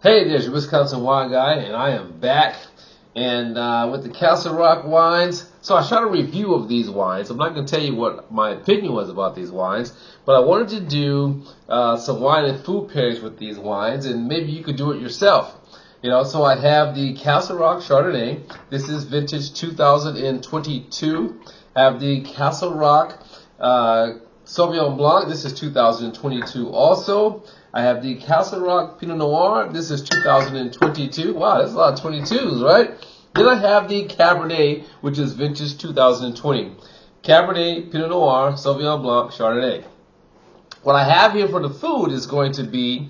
Hey, there's your Wisconsin wine guy, and I am back. And with the Castle Rock wines, so I shot a review of these wines. I'm not going to tell you what my opinion was about these wines, but I wanted to do some wine and food pairings with these wines, and maybe you could do it yourself. You know, so I have the Castle Rock Chardonnay. This is vintage 2022. I have the Castle Rock Sauvignon Blanc. This is 2022 also. I have the Castle Rock Pinot Noir. This is 2022. Wow, that's a lot of 22s, right? Then I have the Cabernet, which is vintage 2020. Cabernet, Pinot Noir, Sauvignon Blanc, Chardonnay. What I have here for the food is going to be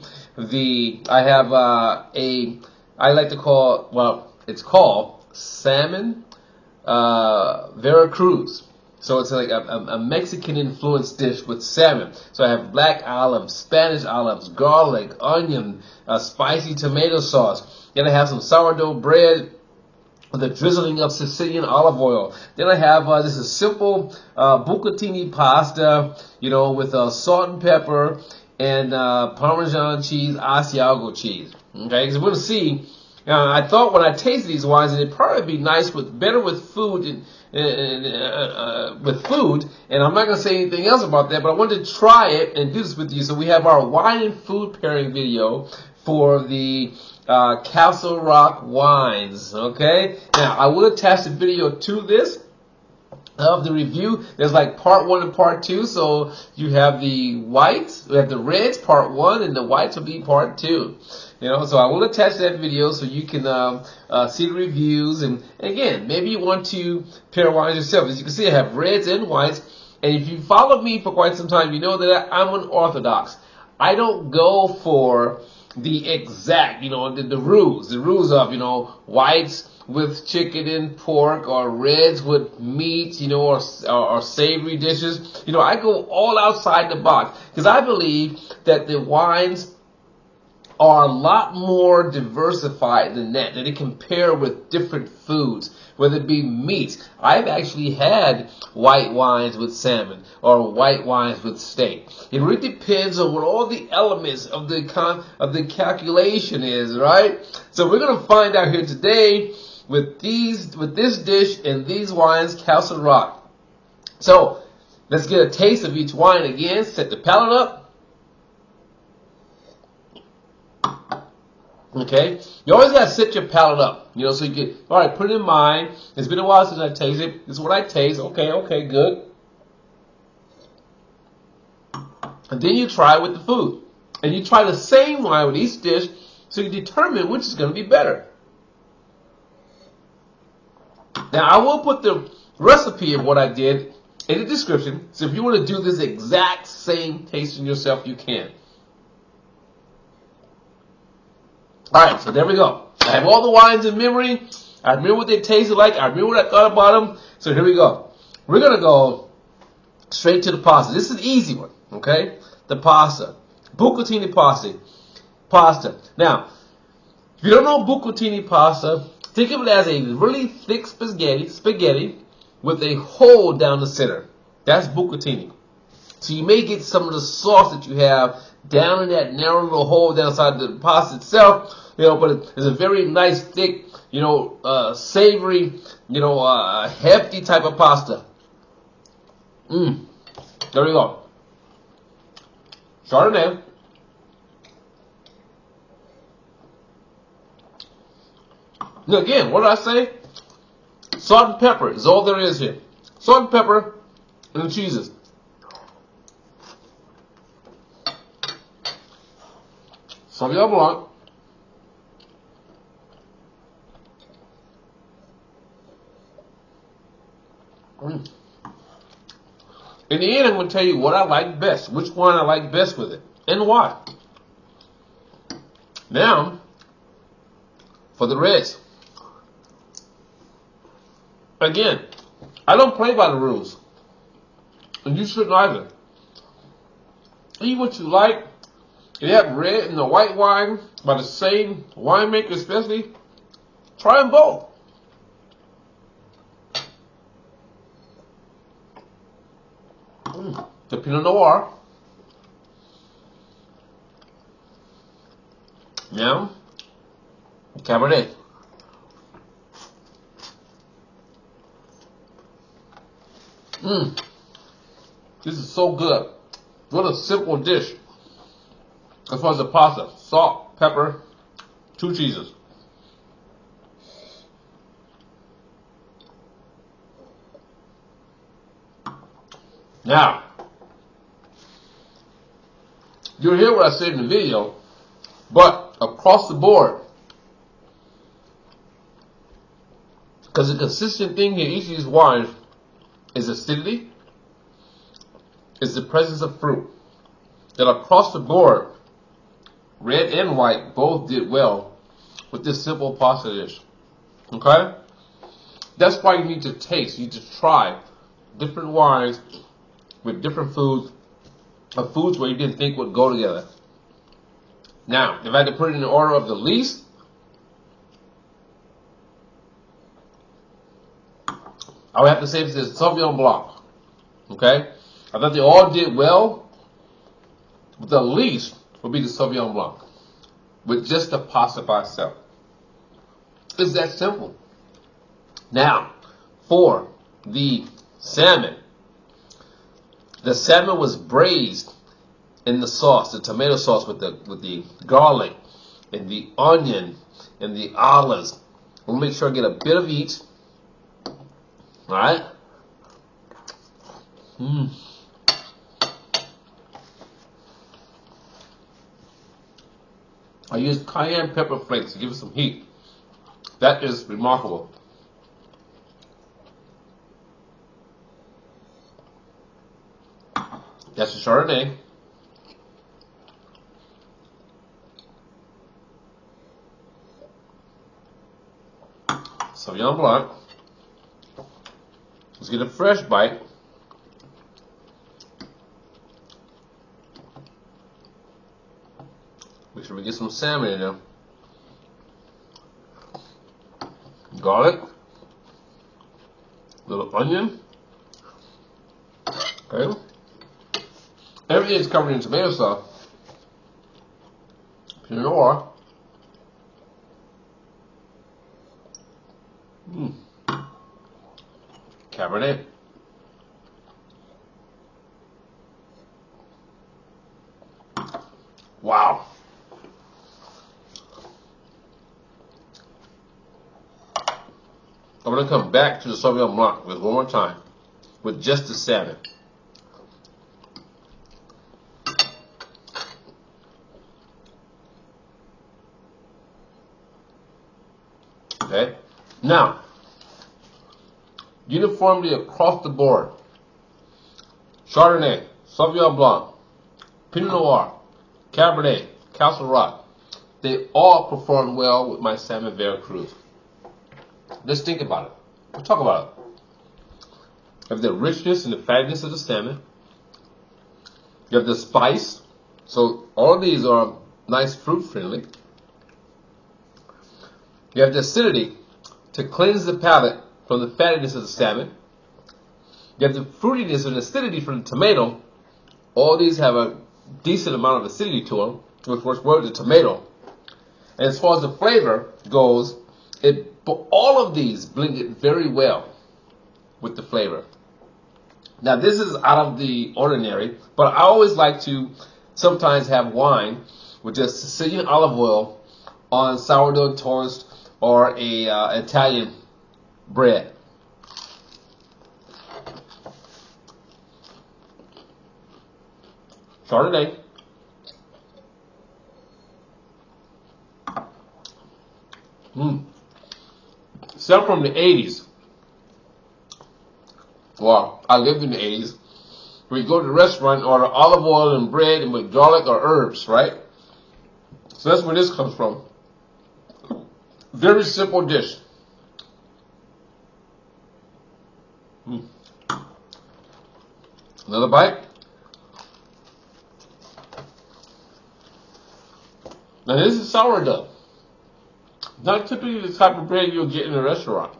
I like to call, well, it's called Salmon Veracruz. So it's like a Mexican-influenced dish with salmon. So I have black olives, Spanish olives, garlic, onion, spicy tomato sauce. Then I have some sourdough bread with a drizzling of Sicilian olive oil. Then I have this is simple bucatini pasta, you know, with salt and pepper and Parmesan cheese, Asiago cheese. Okay, because we're going to see. I thought when I tasted these wines, it'd probably be nice better with food and I'm not going to say anything else about that, but I wanted to try it and do this with you. So we have our wine and food pairing video for the Castle Rock wines. Okay, now I will attach the video to this of the review. There's like part 1 and part 2, so you have the whites, we have the reds part 1, and the whites will be part 2. You know, so I will attach that video so you can see the reviews. And again, maybe you want to pair wines yourself. As you can see, I have reds and whites. And if you followed me for quite some time, you know that I'm unorthodox. I don't go for the exact, you know, the rules of, you know, whites with chicken and pork, or reds with meat, you know, or savory dishes. You know, I go all outside the box because I believe that the wines are a lot more diversified than that it can pair with different foods, whether it be meats. I've actually had white wines with salmon or white wines with steak. It really depends on what all the elements of the calculation is, right? So we're going to find out here today with this dish and these wines, Castle Rock. So let's get a taste of each wine again. Set the palate up. Okay, you always gotta set your palate up, you know, so you get, all right, put it in mind. It's been a while since I tasted it. This is what I taste. Okay, good. And then you try with the food, and you try the same wine with each dish, so you determine which is going to be better. Now, I will put the recipe of what I did in the description, so if you want to do this exact same tasting yourself, you can. Alright, so there we go. I have all the wines in memory. I remember what they tasted like. I remember what I thought about them. So here we go. We're going to go straight to the pasta. This is an easy one, okay? The pasta. Bucatini pasta. Now, if you don't know bucatini pasta, think of it as a really thick spaghetti with a hole down the center. That's bucatini. So you may get some of the sauce that you have down in that narrow little hole down inside the pasta itself, you know, but it's a very nice, thick, you know, savory, you know, hefty type of pasta. There we go. Chardonnay. Now again, what did I say? Salt and pepper is all there is here. Salt and pepper and the cheeses. Sauvignon Blanc. In the end, I'm going to tell you what I like best, which one I like best with it, and why. Now, for the reds. Again, I don't play by the rules, and you shouldn't either. Eat what you like. If you have red and the white wine by the same winemaker, especially, try them both. The Pinot Noir. Now, Cabernet. This is so good. What a simple dish. As far as the pasta, salt, pepper, 2 cheeses. Now, you'll hear what I said in the video, but across the board, because the consistent thing in each of these wines is acidity, is the presence of fruit. That across the board, red and white both did well with this simple pasta dish. Okay? That's why you need to taste, you need to try different wines with different foods, of foods where you didn't think would go together. Now, if I had to put it in the order of the least, I would have to say this is Sauvignon Blanc. Okay? I thought they all did well, but the least would be the Sauvignon Blanc, with just the pasta by itself. It's that simple. Now, for the salmon was braised in the sauce, the tomato sauce with the garlic and the onion and the olives. We'll make sure I get a bit of each. All right. I used cayenne pepper flakes to give it some heat. That is remarkable. That's the Chardonnay. Sauvignon Blanc. Let's get a fresh bite. Make sure we get some salmon in there. Garlic. Little onion. Okay. Everything is covered in tomato sauce. Pinot Noir. Cabernet. Wow. I'm going to come back to the Sauvignon Blanc with one more time with just the salmon. Okay. Now, uniformly across the board, Chardonnay, Sauvignon Blanc, Pinot Noir, Cabernet, Castle Rock, they all perform well with my Salmon Veracruz. Let's think about it. Let's talk about it. You have the richness and the fattiness of the salmon. You have the spice. So all of these are nice fruit friendly. You have the acidity to cleanse the palate from the fattiness of the salmon. You have the fruitiness and acidity from the tomato. All these have a decent amount of acidity to them, which works well with the tomato. And as far as the flavor goes, all of these blended very well with the flavor. Now this is out of the ordinary, but I always like to sometimes have wine with just Sicilian olive oil on sourdough toast or a Italian bread. Chardonnay. Some from the 80s. Well, I lived in the 80s. We go to the restaurant and order olive oil and bread and with garlic or herbs, right? So that's where this comes from. Very simple dish. Another bite. Now this is sourdough. Not typically the type of bread you'll get in a restaurant.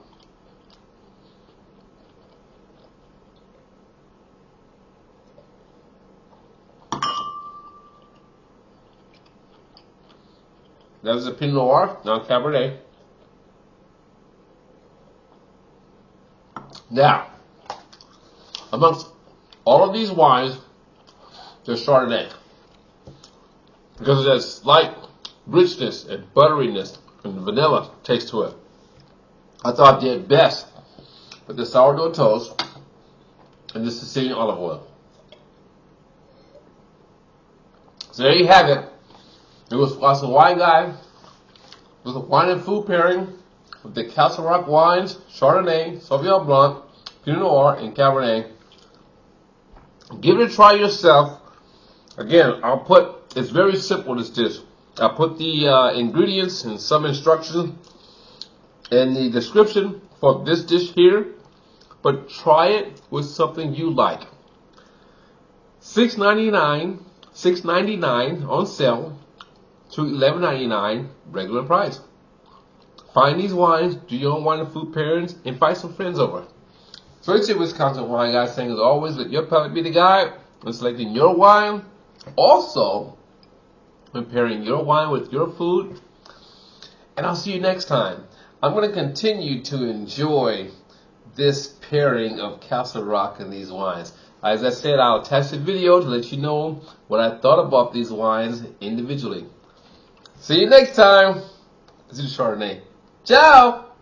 That was a Pinot Noir, not Cabernet. Now, amongst all of these wines, there's Chardonnay. Because of that slight richness and butteriness and vanilla taste to it. I thought it did best with the sourdough toast and the Sicilian olive oil. So there you have it. It was Awesome Wine Guy with a wine and food pairing with the Castle Rock wines, Chardonnay, Sauvignon Blanc, Pinot Noir, and Cabernet. Give it a try yourself. Again, it's very simple, this dish. I'll put the ingredients and some instructions in the description for this dish here. But try it with something you like. $6.99 on sale to $11.99 regular price. Find these wines, do your own wine and food pairings, and invite some friends over. So it's your Wisconsin Wine Guy saying, as always, let your palate be the guide when selecting your wine. Also, when pairing your wine with your food. And I'll see you next time. I'm going to continue to enjoy this pairing of Castle Rock and these wines. As I said, I'll attach a video to let you know what I thought about these wines individually. See you next time. This is Chardonnay. Ciao!